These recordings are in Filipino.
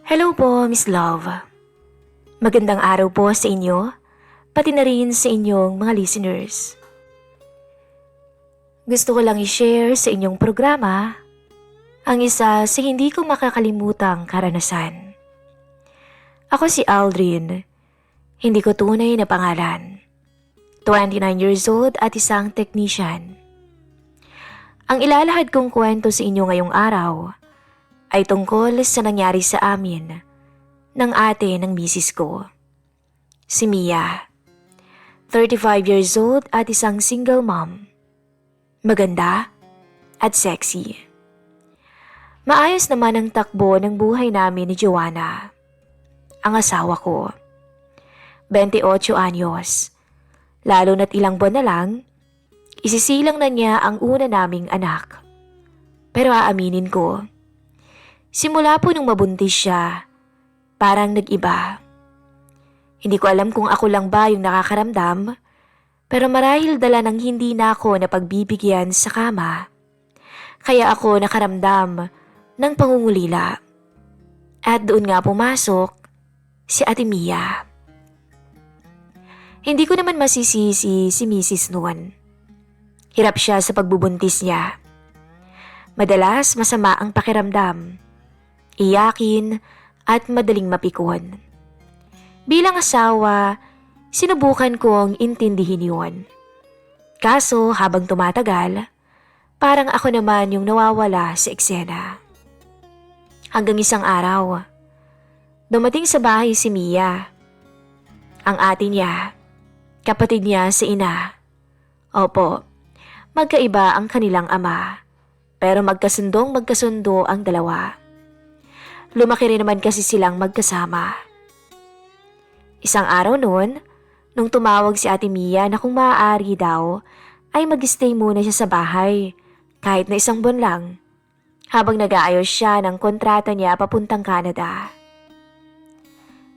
Hello po, Miss Love. Magandang araw po sa inyo, pati na rin sa inyong mga listeners. Gusto ko lang i-share sa inyong programa ang isa sa hindi ko makakalimutang karanasan. Ako si Aldrin, hindi ko tunay na pangalan. 29 years old at isang technician. Ang ilalahad kong kwento sa inyo ngayong araw ay tungkol sa nangyari sa amin ng ate ng misis ko. Si Mia, 35 years old at isang single mom. Maganda at sexy. Maayos naman ang takbo ng buhay namin ni Joanna, ang asawa ko. 28 anyos, lalo na't ilang buwan na lang, isisilang na niya ang una naming anak. Pero aaminin ko, simula po nung mabuntis siya, parang nag-iba. Hindi ko alam kung ako lang ba yung nakakaramdam, pero marahil dala ng hindi na ako napagbibigyan sa kama. Kaya ako nakaramdam ng pangungulila. At doon nga pumasok si Ate Mia. Hindi ko naman masisisi si Mrs. noon. Hirap siya sa pagbubuntis niya. Madalas masama ang pakiramdam, iyakin at madaling mapikon. Bilang asawa, sinubukan kong intindihin yun. Kaso habang tumatagal, parang ako naman yung nawawala sa eksena. Hanggang isang araw, dumating sa bahay si Mia. Ang ate niya, kapatid niya si ina. Opo, magkaiba ang kanilang ama, pero magkasundo ang dalawa. Lumaki rin naman kasi silang magkasama. Isang araw noon, nung tumawag si Ate Mia na kung maaari daw, ay mag-stay muna siya sa bahay, kahit na isang buwan lang, habang nag-aayos siya ng kontrata niya papuntang Canada.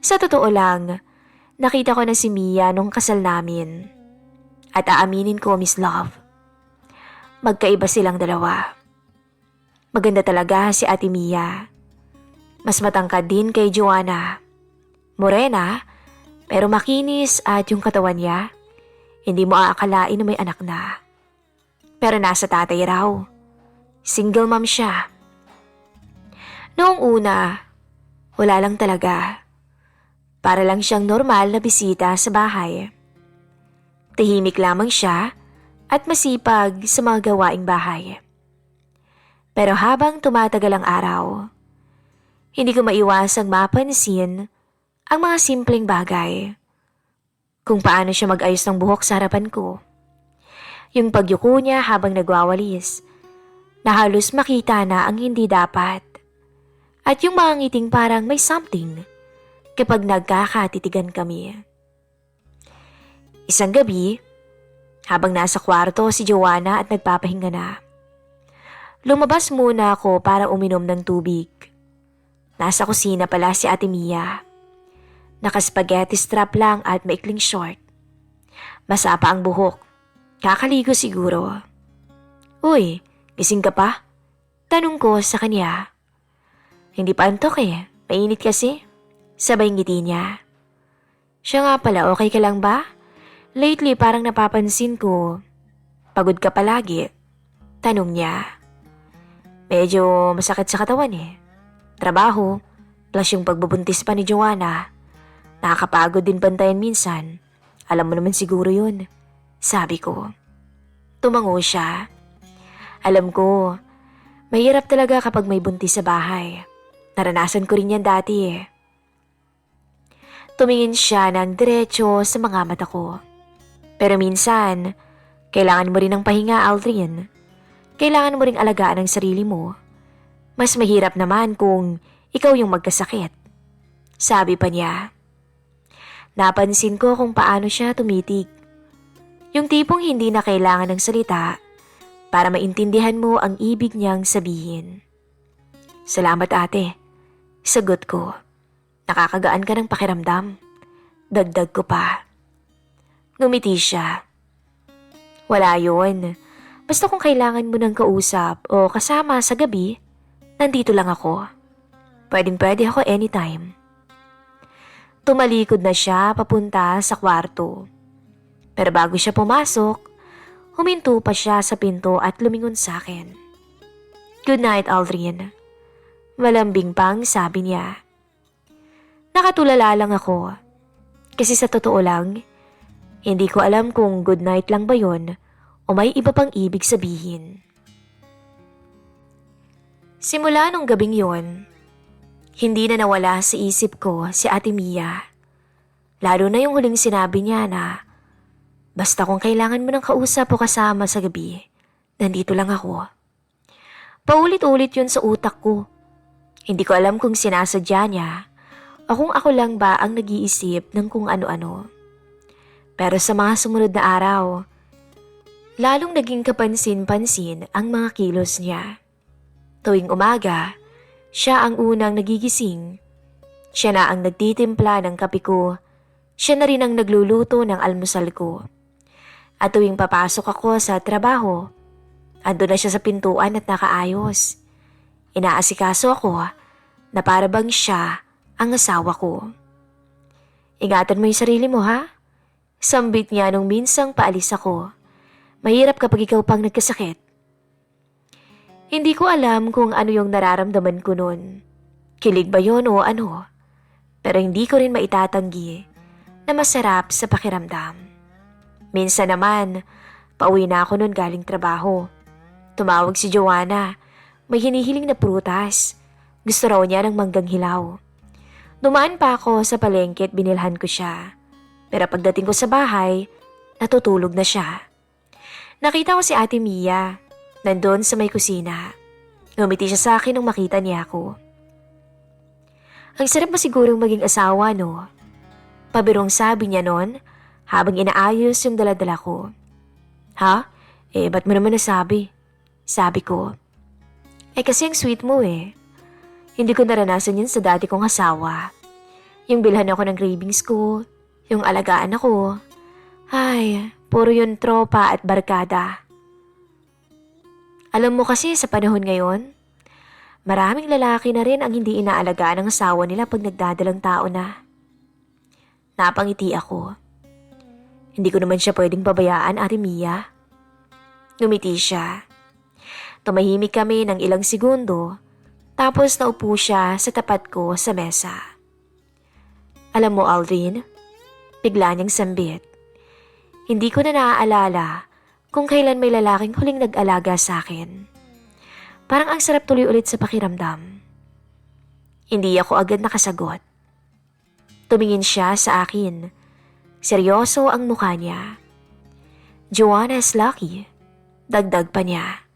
Sa totoo lang, nakita ko na si Mia nung kasal namin. At aaminin ko, Miss Love, magkaiba silang dalawa. Maganda talaga si Ate Mia. Mas matangkad din kay Joanna. Morena, pero makinis at yung katawan niya, hindi mo aakalain na may anak na. Pero nasa tatay raw. Single mom siya. Noong una, wala lang talaga. Para lang siyang normal na bisita sa bahay. Tahimik lamang siya at masipag sa mga gawaing bahay. Pero habang tumatagal ang araw, hindi ko maiwasang mapansin ang mga simpleng bagay. Kung paano siya mag-ayos ng buhok sa harapan ko. Yung pagyuko niya habang nagwawalis, na halos makita na ang hindi dapat. At yung mga ngiting parang may something kapag nagkakatitigan kami. Isang gabi, habang nasa kwarto si Joanna at nagpapahinga na, lumabas muna ako para uminom ng tubig. Nasa kusina pala si Ate Mia. Naka-spaghetti strap lang at maikling short. Masapa ang buhok. Kakaligo siguro. Uy, gising ka pa? Tanong ko sa kanya. Hindi pa antok eh. Mainit kasi. Sabay ngiti niya. Siya nga pala, okay ka lang ba? Lately parang napapansin ko, pagod ka palagi. Tanong niya. Medyo masakit sa katawan eh. Trabaho, plus yung pagbubuntis pa ni Joanna. Nakakapagod din bantayan minsan. Alam mo naman siguro yun. Sabi ko. Tumango siya. Alam ko, mahirap talaga kapag may buntis sa bahay. Naranasan ko rin yan dati eh. Tumingin siya ng diretso sa mga mata ko. Pero minsan, kailangan mo rin ng pahinga, Aldrin. Kailangan mo ring alagaan ang sarili mo. Mas mahirap naman kung ikaw yung magkasakit. Sabi pa niya. Napansin ko kung paano siya tumitig. Yung tipong hindi na kailangan ng salita para maintindihan mo ang ibig niyang sabihin. Salamat ate. Sagot ko. Nakakagaan ka ng pakiramdam. Dagdag ko pa. Ngumiti siya. Wala yun. Basta kung kailangan mo ng kausap o kasama sa gabi, nandito lang ako. Pwedeng-pwede ako anytime. Tumalikod na siya papunta sa kwarto. Pero bago siya pumasok, huminto pa siya sa pinto at lumingon sa akin. Good night, Aldrin. Malambing pang sabi niya. Nakatulala lang ako. Kasi sa totoo lang, hindi ko alam kung good night lang ba yun o may iba pang ibig sabihin. Simula nung gabing yon, hindi na nawala sa isip ko si Ate Mia. Lalo na yung huling sinabi niya na, basta kung kailangan mo ng kausap o kasama sa gabi, nandito lang ako. Paulit-ulit yun sa utak ko. Hindi ko alam kung sinasadya niya o kung ako lang ba ang nag-iisip ng kung ano-ano. Pero sa mga sumunod na araw, lalong naging kapansin-pansin ang mga kilos niya. Tuwing umaga, siya ang unang nagigising. Siya na ang nagtitimpla ng kape ko. Siya na rin ang nagluluto ng almusal ko. At tuwing papasok ako sa trabaho, ando na siya sa pintuan at nakaayos. Inaasikaso ako na para bang siya ang asawa ko. Ingatan mo yung sarili mo, ha? Sambit niya nung minsang paalis ako. Mahirap kapag ikaw pang nagkasakit. Hindi ko alam kung ano yung nararamdaman ko noon. Kilig ba yun o ano? Pero hindi ko rin maitatanggi na masarap sa pakiramdam. Minsan naman, pauwi na ako noon galing trabaho. Tumawag si Joanna. May hinihiling na prutas. Gusto raw niya ng manggang hilaw. Dumaan pa ako sa palengke at binilhan ko siya. Pero pagdating ko sa bahay, natutulog na siya. Nakita ko si Ate Mia. Nandun sa may kusina. Ngumiti siya sa akin nung makita niya ako. Ang sarap mo sigurong maging asawa, no? Pabirong sabi niya nun habang inaayos yung daladala ko. Ha? Ba't mo naman nasabi? Sabi ko. Kasi ang sweet mo eh. Hindi ko naranasan yun sa dati kong asawa. Yung bilhan ako ng cravings ko, yung alagaan ako. Ay, puro yun tropa at barkada. Alam mo kasi sa panahon ngayon, maraming lalaki na rin ang hindi inaalagaan ng asawa nila pag nagdadalang tao na. Napangiti ako. Hindi ko naman siya pwedeng pabayaan, Ate Mia. Ngumiti siya. Tumahimik kami ng ilang segundo, tapos naupo siya sa tapat ko sa mesa. Alam mo, Aldrin, bigla niyang sambit. Hindi ko na naaalala kung kailan may lalaking huling nag-alaga sa akin. Parang ang sarap tuloy ulit sa pakiramdam. Hindi ako agad nakasagot. Tumingin siya sa akin. Seryoso ang mukha niya. Joanna is lucky. Dagdag pa niya.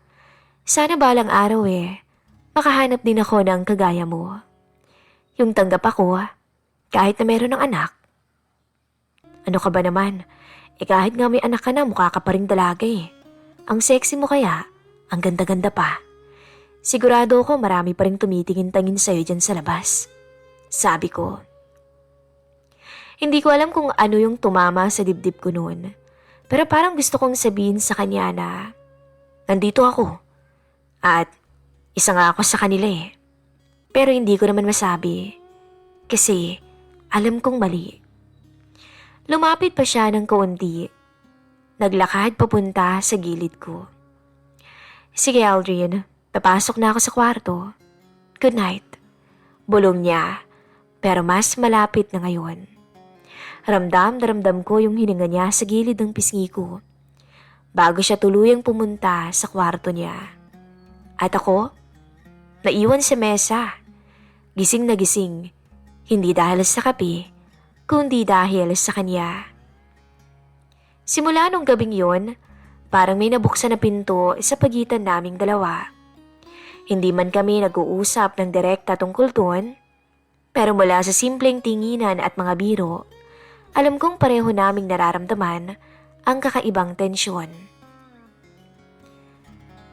Sana balang araw makahanap din ako ng kagaya mo. Yung tanggap ako, kahit na meron ng anak. Ano ka ba naman? Kahit nga may anak ka na, mukha ka pa rin dalaga eh. Ang sexy mo kaya, ang ganda-ganda pa. Sigurado ako marami pa rin tumitingin-tangin sa'yo dyan sa labas. Sabi ko. Hindi ko alam kung ano yung tumama sa dibdib ko noon. Pero parang gusto kong sabihin sa kanya na, nandito ako. At isa nga ako sa kanila eh. Pero hindi ko naman masabi. Kasi alam kong mali. Lumapit pa siya ng kaunti. Naglakad papunta sa gilid ko. Sige, Aldrin, papasok na ako sa kwarto. Good night. Bulong niya, pero mas malapit na ngayon. Ramdam na ramdam ko yung hininga niya sa gilid ng pisngi ko. Bago siya tuluyang pumunta sa kwarto niya. At ako, naiwan sa mesa. Gising na gising, hindi dahil sa kape, kundi dahil sa kanya. Simula nung gabing yon, parang may nabuksan na pinto sa pagitan naming dalawa. Hindi man kami nag-uusap ng direkta tungkol doon, pero mula sa simpleng tinginan at mga biro, alam kong pareho naming nararamdaman ang kakaibang tensyon.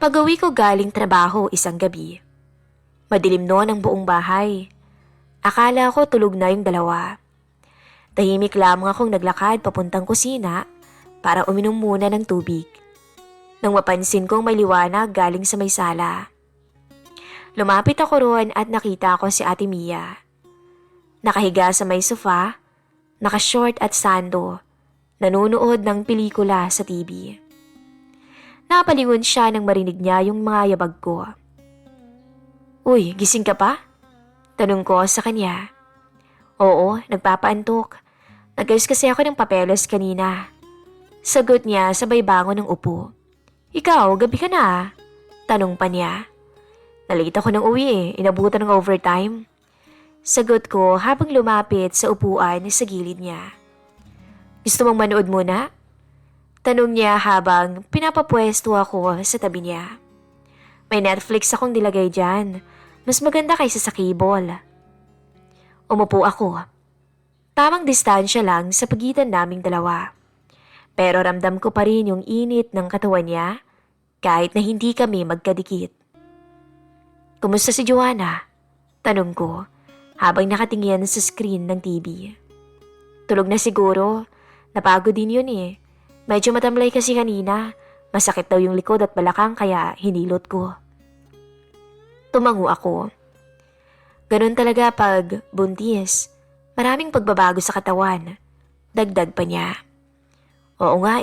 Pag-uwi ko galing trabaho isang gabi, madilim noon ang buong bahay. Akala ko tulog na yung dalawa. Tahimik lamang akong naglakad papuntang kusina para uminom muna ng tubig. Nang mapansin kong may liwanag galing sa may sala. Lumapit ako roon at nakita ko si Ate Mia. Nakahiga sa may sofa, naka-short at sando, nanunood ng pelikula sa TV. Napalingon siya nang marinig niya yung mga yabag ko. "Uy, gising ka pa?" Tanong ko sa kanya. "Oo, nagpapaantok. Nag-ayos kasi ako ng papeles kanina." Sagot niya sabay bangon ng upo. "Ikaw, gabi ka na." Tanong pa niya. "Nalate ako ng uwi inabutan ng overtime." Sagot ko habang lumapit sa upuan sa gilid niya. "Gusto mong manood muna?" Tanong niya habang pinapapwesto ako sa tabi niya. "May Netflix akong nilagay dyan. Mas maganda kaysa sa cable." Umupo ako. Tamang distansya lang sa pagitan naming dalawa. Pero ramdam ko pa rin yung init ng katawan niya kahit na hindi kami magkadikit. "Kumusta si Joanna?" Tanong ko habang nakatingin sa screen ng TV. "Tulog na siguro. Napagod din yun Medyo matamlay kasi kanina. Masakit daw yung likod at balakang kaya hinilot ko." Tumango ako. Ganun talaga pag buntis. Maraming pagbabago sa katawan. Dagdag pa niya. "Oo nga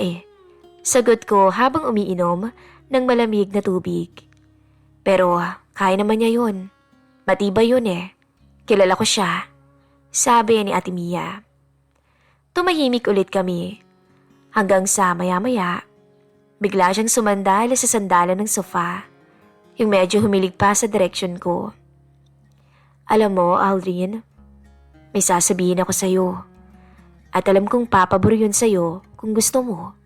Sagot ko habang umiinom ng malamig na tubig. "Pero kaya naman niya yun. Matibay yun Kilala ko siya." Sabi ni Ate Mia. Tumahimik ulit kami. Hanggang sa maya-maya, bigla siyang sumandal sa sandalan ng sofa, yung medyo humilig pa sa direksyon ko. "Alam mo, Aldrin, may sasabihin ako sa'yo. At alam kong papabor yun sa'yo kung gusto mo."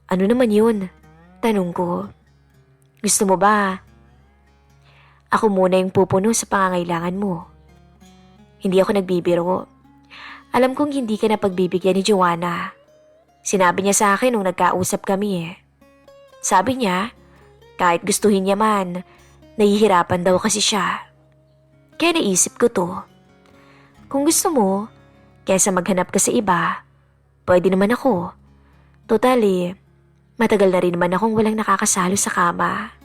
"Ano naman yun?" Tanong ko. "Gusto mo ba? Ako muna yung pupuno sa pangangailangan mo. Hindi ako nagbibiro. Alam kong hindi ka na pagbibigyan ni Joanna. Sinabi niya sa akin nung nagkausap kami Sabi niya, kahit gustuhin niya man, nahihirapan daw kasi siya. Kaya naisip ko to. Kung gusto mo, kaysa maghanap ka sa iba, pwede naman ako. Total matagal na rin naman akong walang nakakasalo sa kama."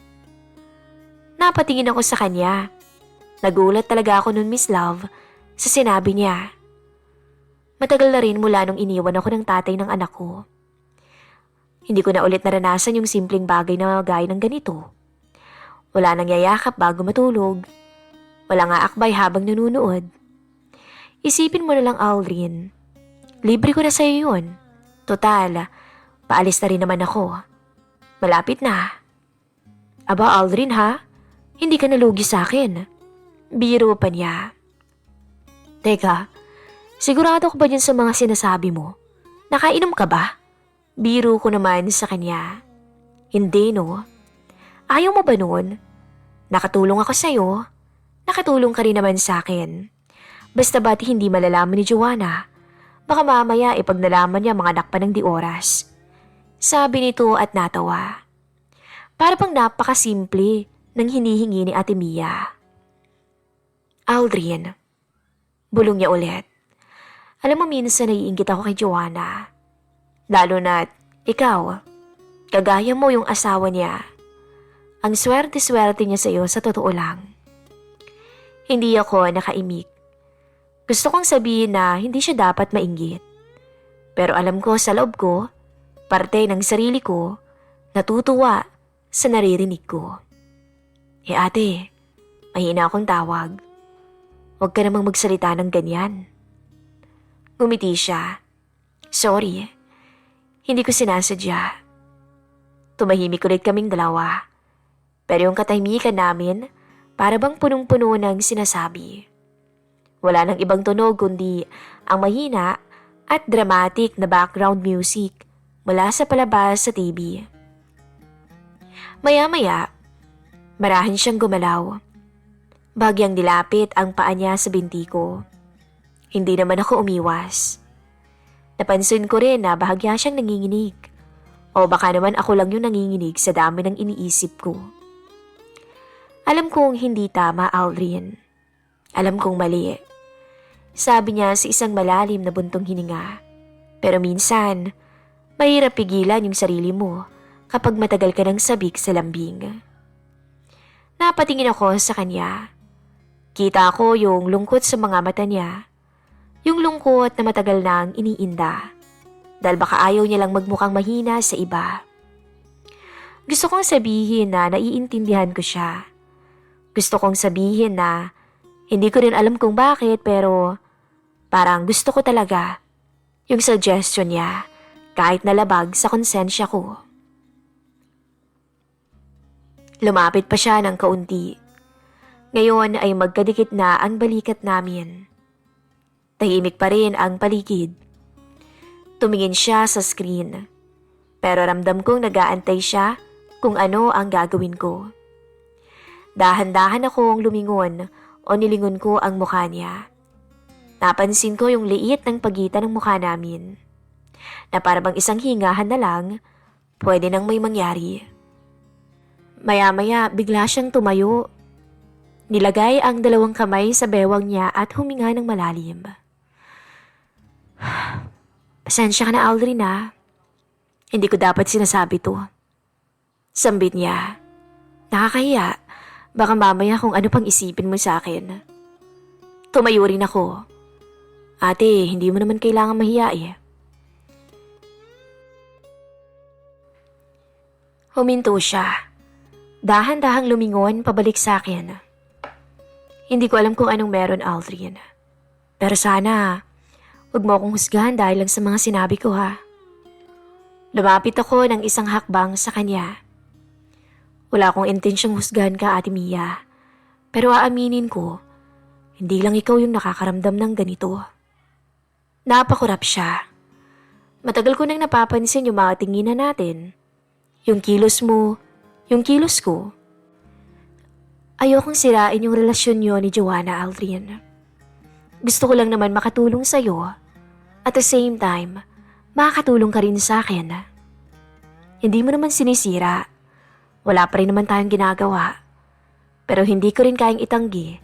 Napatingin ako sa kanya. Nagulat talaga ako nun, Miss Love, sa sinabi niya. Matagal na rin mula nung iniwan ako ng tatay ng anak ko. Hindi ko na ulit naranasan yung simpleng bagay na gaya ng ganito. Wala nang yayakap bago matulog. Wala nga akbay habang nanunood. Isipin mo na lang, Aldrin. Libre ko na sa'yo yun. Total, paalis na rin naman ako. Malapit na. "Aba, Aldrin ha? Hindi ka nalugi sa akin." Biro pa niya. "Teka, sigurado ko ba dyan sa mga sinasabi mo? Nakainom ka ba?" Biro ko naman sa kanya. "Hindi no. Ayaw mo ba nun? Nakatulong ako sa'yo. Nakatulong ka rin naman sa akin. Basta ba't hindi malalaman ni Joanna? Baka mamaya pag nalaman niya mga anak pa ng di oras." Sabi nito at natawa. Para pang napakasimple ng hinihingi ni Ate Mia. "Aldrin." Bulong niya ulit. "Alam mo minsan naiinggit ako kay Joanna. Lalo na't ikaw, kagaya mo yung asawa niya. Ang swerte-swerte niya sa'yo sa totoo lang." Hindi ako nakaimik. Gusto kong sabihin na hindi siya dapat mainggit. Pero alam ko sa loob ko, parte ng sarili ko, natutuwa sa naririnig ko. Ate, mahina akong tawag. Huwag ka namang magsalita ng ganyan." Ngumiti siya. "Sorry, hindi ko sinasadya." Tumahimik ulit kaming dalawa. Pero yung katahimikan namin, para bang punong-puno ng sinasabi. Wala nang ibang tunog kundi ang mahina at dramatic na background music mula sa palabas sa TV. Maya-maya, marahan siyang gumalaw. Bagyang nilapit ang paa niya sa binti ko. Hindi naman ako umiwas. Napansin ko rin na bahagya siyang nanginginig. O baka naman ako lang yung nanginginig sa dami ng iniisip ko. Alam kong hindi tama, Aldrin. Alam kong mali. Sabi niya sa isang malalim na buntong hininga. Pero minsan, mahirap pigilan yung sarili mo kapag matagal ka ng sabik sa lambing. Napatingin ako sa kanya. Kita ko yung lungkot sa mga mata niya. Yung lungkot na matagal nang iniinda. Dahil baka ayaw niya lang magmukhang mahina sa iba. Gusto kong sabihin na naiintindihan ko siya. Gusto kong sabihin na hindi ko rin alam kung bakit pero parang gusto ko talaga yung suggestion niya kahit nalabag sa konsensya ko. Lumapit pa siya ng kaunti. Ngayon ay magkadikit na ang balikat namin. Tahimik pa rin ang paligid. Tumingin siya sa screen. Pero ramdam kong nag-aantay siya kung ano ang gagawin ko. Dahan-dahan akong lumingon o nilingon ko ang mukha niya. Napansin ko yung liit ng pagitan ng mukha namin. Na para bang isang hingahan na lang, pwede nang may mangyari. Maya-maya bigla siyang tumayo. Nilagay ang dalawang kamay sa bewang niya at huminga ng malalim. Pasensya ka na, Aldrin ah. Hindi ko dapat sinasabi to. Sambit niya. Nakakahiya. Baka mamaya kung ano pang isipin mo sa akin. Tumayo rin ako. Ate, hindi mo naman kailangan mahiya eh. Huminto siya. Dahan-dahang lumingon pabalik sa akin. Hindi ko alam kung anong meron, Aldrin. Pero sana, huwag mo akong husgahan dahil lang sa mga sinabi ko ha. Lumapit ako ng isang hakbang sa kanya. Wala akong intensyong husgahan ka, Ate Mia. Pero aaminin ko, hindi lang ikaw yung nakakaramdam ng ganito. Napakurap siya. Matagal ko nang napapansin yung mga tinginan natin. Yung kilos mo, yung kilos ko. Ayokong sirain yung relasyon niyo ni Joanna, Aldrin. Gusto ko lang naman makatulong sa'yo. At the same time, makakatulong ka rin sa akin. Hindi mo naman sinisira. Wala pa rin naman tayong ginagawa. Pero hindi ko rin kayang itanggi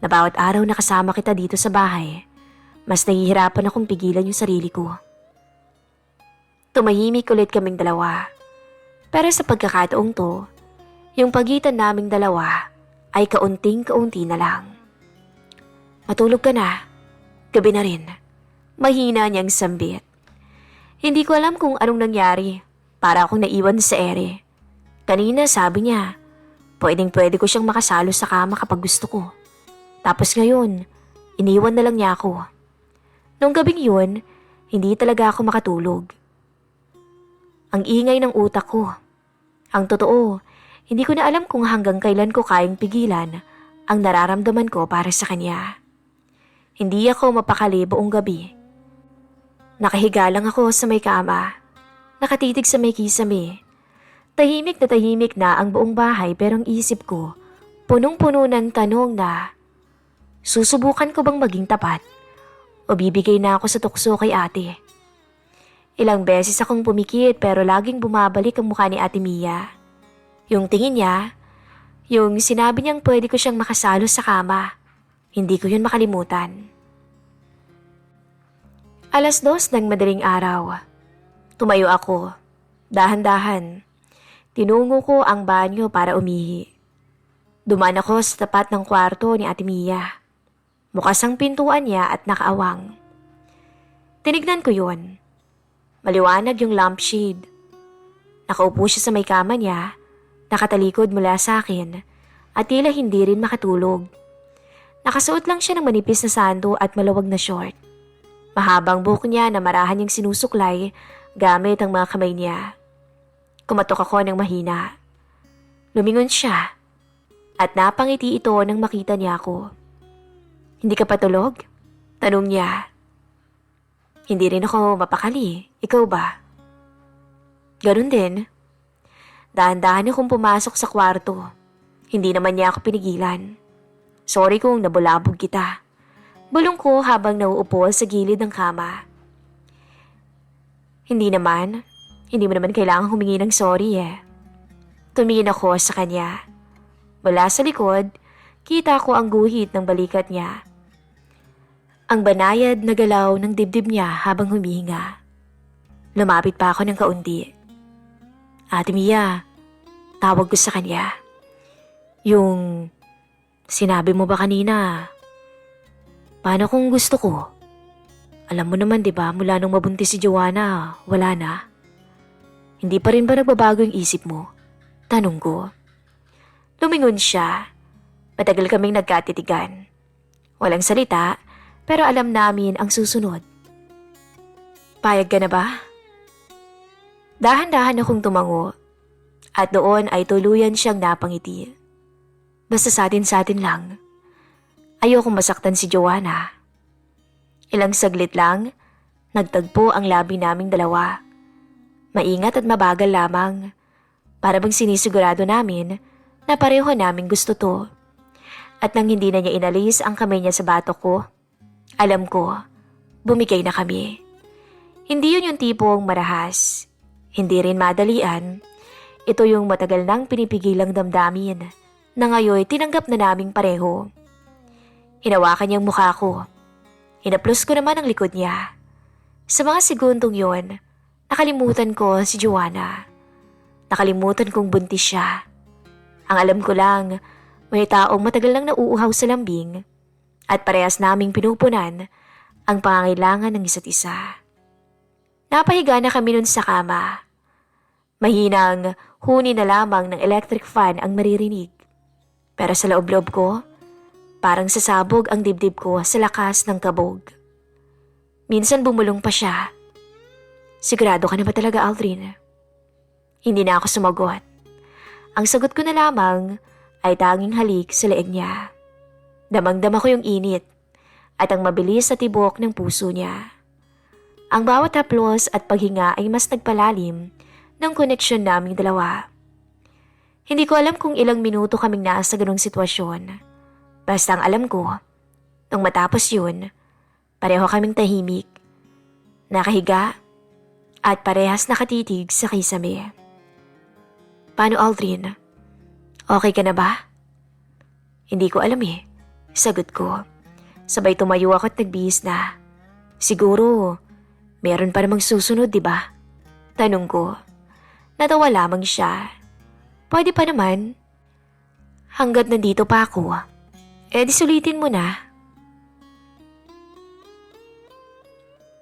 na bawat araw na kasama kita dito sa bahay, mas nahihirapan akong pigilan yung sarili ko. Tumahimik ulit kaming dalawa. Pero sa pagkakataong to, yung pagitan naming dalawa ay kaunting-kaunti na lang. Matulog ka na. Gabi na rin. Mahina niyang sambit. Hindi ko alam kung anong nangyari. Para akong naiwan sa ere. Kanina sabi niya, pwedeng-pwede ko siyang makasalo sa kama kapag gusto ko. Tapos ngayon, iniwan na lang niya ako. Nung gabing yun, hindi talaga ako makatulog. Ang ingay ng utak ko. Ang totoo, hindi ko na alam kung hanggang kailan ko kayang pigilan ang nararamdaman ko para sa kanya. Hindi ako mapakali buong gabi. Nakahiga lang ako sa may kama. Nakatitig sa may kisame. Tahimik na ang buong bahay pero ang isip ko, punong-puno ng tanong na, susubukan ko bang maging tapat o bibigay na ako sa tukso kay ate? Ilang beses akong pumikit pero laging bumabalik ang mukha ni Ate Mia. Yung tingin niya, yung sinabi niyang pwede ko siyang makasalo sa kama, hindi ko yun makalimutan. 2:00 ng madaling araw. Tumayo ako, dahan-dahan. Tinungo ko ang banyo para umihi. Dumaan ako sa tapat ng kwarto ni Ate Mia. Bukas ang pintuan niya at nakaawang. Tinignan ko yun. Maliwanag yung lampshade. Nakaupo siya sa may kama niya, nakatalikod mula sa akin, at tila hindi rin makatulog. Nakasuot lang siya ng manipis na sando at malawag na short. Mahabang buhok niya na marahan niyang sinusuklay gamit ang mga kamay niya. Kumatok ako ng mahina. Lumingon siya at napangiti ito nang makita niya ako. Hindi ka patulog? Tanong niya. Hindi rin ako mapakali. Ikaw ba? Ganun din. Dahan-dahan akong pumasok sa kwarto. Hindi naman niya ako pinigilan. Sorry kung nabulabog kita. Bulong ko habang nauupo sa gilid ng kama. Hindi naman. Hindi mo naman kailangang humingi ng sorry eh. Tumingin ako sa kanya. Mula sa likod, kita ko ang guhit ng balikat niya. Ang banayad na galaw ng dibdib niya habang humihinga. Lumapit pa ako ng kaunti. Ate Mia, tawag ko sa kanya. Yung sinabi mo ba kanina, paano kung gusto ko? Alam mo naman 'di ba, mula nung mabuntis si Joanna, wala na. Hindi pa rin ba nagbabago yung isip mo? Tanong ko. Lumingon siya. Matagal kaming nagkatitigan. Walang salita, pero alam namin ang susunod. Payag ka na ba? Dahan-dahan akong tumango at doon ay tuluyan siyang napangiti. Basta sa atin lang. Ayokong masaktan si Joanna. Ilang saglit lang, nagtagpo ang labi naming dalawa. Maingat at mabagal lamang. Para bang sinisigurado namin na pareho naming gusto to. At nang hindi na niya inalis ang kamay niya sa batok ko, alam ko, bumigay na kami. Hindi yun yung tipong marahas. Hindi rin madalian. Ito yung matagal nang pinipigilang damdamin na ngayon tinanggap na naming pareho. Hinawakan niyang mukha ko. Hinaplos ko naman ang likod niya. Sa mga segundong yon, nakalimutan ko si Joanna. Nakalimutan kong buntis siya. Ang alam ko lang, may taong matagal lang nauuhaw sa lambing at parehas naming pinupunan ang pangangailangan ng isa't isa. Napahiga na kami nun sa kama. Mahinang huni na lamang ng electric fan ang maririnig. Pero sa loob-loob ko, parang sasabog ang dibdib ko sa lakas ng kabog. Minsan bumulong pa siya. Sigurado ka na ba talaga, Aldrin? Hindi na ako sumagot. Ang sagot ko na lamang ay tanging halik sa leeg niya. Damang-dama ko yung init at ang mabilis na tibok ng puso niya. Ang bawat haplos at paghinga ay mas nagpalalim ng koneksyon naming dalawa. Hindi ko alam kung ilang minuto kaming nasa ganung sitwasyon. Basta ang alam ko, nung matapos yun, pareho kaming tahimik, nakahiga at parehas nakatitig sa kisame. Paano, Aldrin? Okay ka na ba? Hindi ko alam eh. Sagot ko. Sabay tumayo ako at nagbihis na. Siguro, meron pa namang susunod, di ba? Tanong ko. Natawa lamang siya. Pwede pa naman. Hanggat nandito pa ako, di sulitin mo na.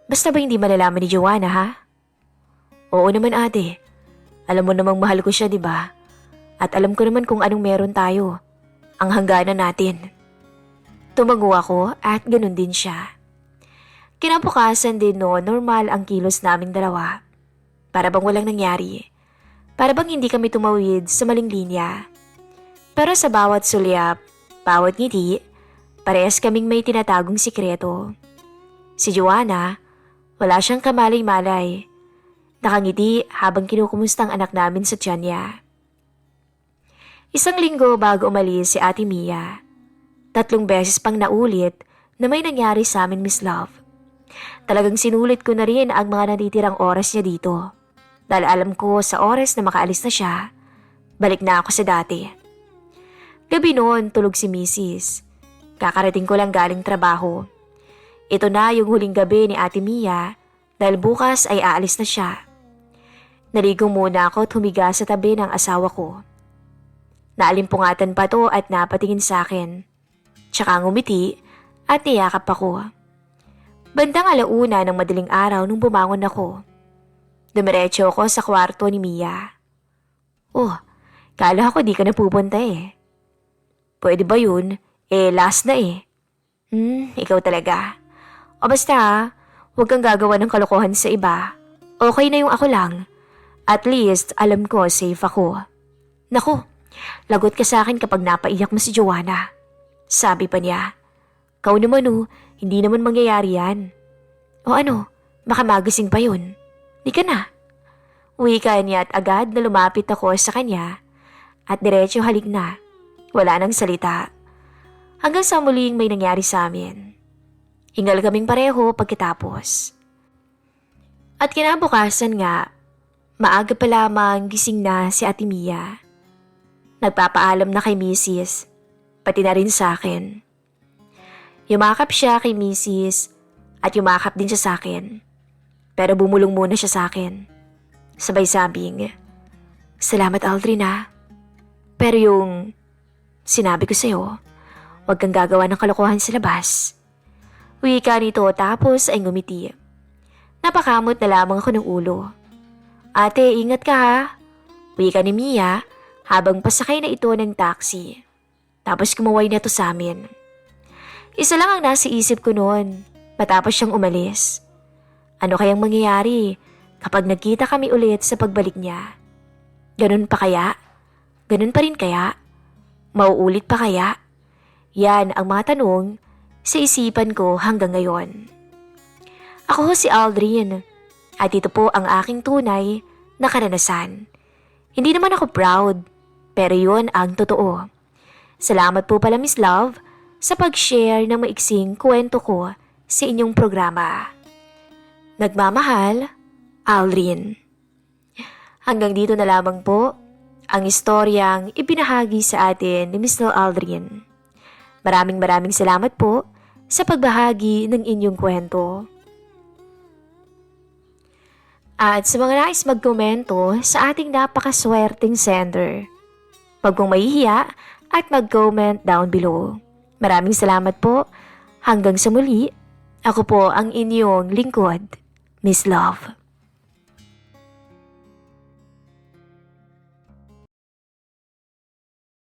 Basta ba hindi malalaman ni Joanna, ha? Oo naman, ate. Alam mo namang mahal ko siya, di ba? At alam ko naman kung anong meron tayo. Ang hangganan natin. Tumango ako at ganun din siya. Kinabukasan din normal ang kilos naming dalawa. Para bang walang nangyari. Para bang hindi kami tumawid sa maling linya. Pero sa bawat sulyap, bawat ngiti, parehas kaming may tinatagong sikreto. Si Joanna, wala siyang kamalay-malay. Nakangiti habang kinukumusta ang anak namin sa tiyan niya. Isang linggo bago umalis si Ate Mia, 3 beses pang naulit na may nangyari sa amin, Miss Love. Talagang sinulit ko na rin ang mga natitirang oras niya dito. Dahil alam ko sa oras na makaalis na siya, balik na ako sa dati. Gabi noon, tulog si Mrs. Kakarating ko lang galing trabaho. Ito na yung huling gabi ni Ate Mia dahil bukas ay aalis na siya. Naligo muna ako at humiga sa tabi ng asawa ko. Naalimpungatan pa to at napatingin sa akin. Tsaka ngumiti at niyakap ako. Bandang 1:00 ng madaling araw nung bumangon ako. Dumiretso ako sa kwarto ni Mia. Oh, kala ko di ka na pupunta eh. Pwede ba yun? Last na eh. Ikaw talaga. O basta, huwag kang gagawa ng kalokohan sa iba. Okay na yung ako lang. At least, alam ko safe ako. Naku, lagot ka sa akin kapag napaiyak mo si Joanna. Sabi pa niya. Kau naman hindi naman mangyayari yan. O ano, baka magising pa yun. Di ka na. Wika niya at agad na lumapit ako sa kanya at diretso halik na. Wala nang salita. Hanggang sa muling may nangyari sa amin. Hingal kaming pareho pagkatapos. At kinabukasan nga, maaga pa lamang gising na si Ate Mia. Nagpapaalam na kay Mrs. Pati na rin sa akin. Yumakap siya kay Mrs. at yumakap din siya sa akin. Pero bumulong muna siya sa akin. Sabay sabing, "Salamat, Aldrin, ha." Pero yung Sinabi ko sa'yo, huwag kang gagawa ng kalokohan sa labas. Wika nito tapos ay ngumiti. Napakamot na lamang ako ng ulo. Ate, ingat ka ha. Wika ni Mia habang pasakay na ito ng taxi. Tapos kumaway na to sa amin. Isa lang ang nasa isip ko noon matapos siyang umalis. Ano kayang mangyayari kapag nagkita kami ulit sa pagbalik niya? Ganun pa kaya? Ganun pa rin kaya? Mauulit pa kaya? Yan ang mga tanong sa isipan ko hanggang ngayon. Ako si Aldrin at ito po ang aking tunay na karanasan. Hindi naman ako proud, pero yun ang totoo. Salamat po pala Miss Love sa pag-share ng maiksing kwento ko sa inyong programa. Nagmamahal, Aldrin. Hanggang dito na lamang po ang istoryang ibinahagi sa atin ni Mr. Aldrin. Maraming salamat po sa pagbahagi ng inyong kwento. At sa mga nais magkomento sa ating napakaswerteng sender, wag pong mahihiya at mag-comment down below. Maraming salamat po. Hanggang sa muli, ako po ang inyong lingkod, Miss Love.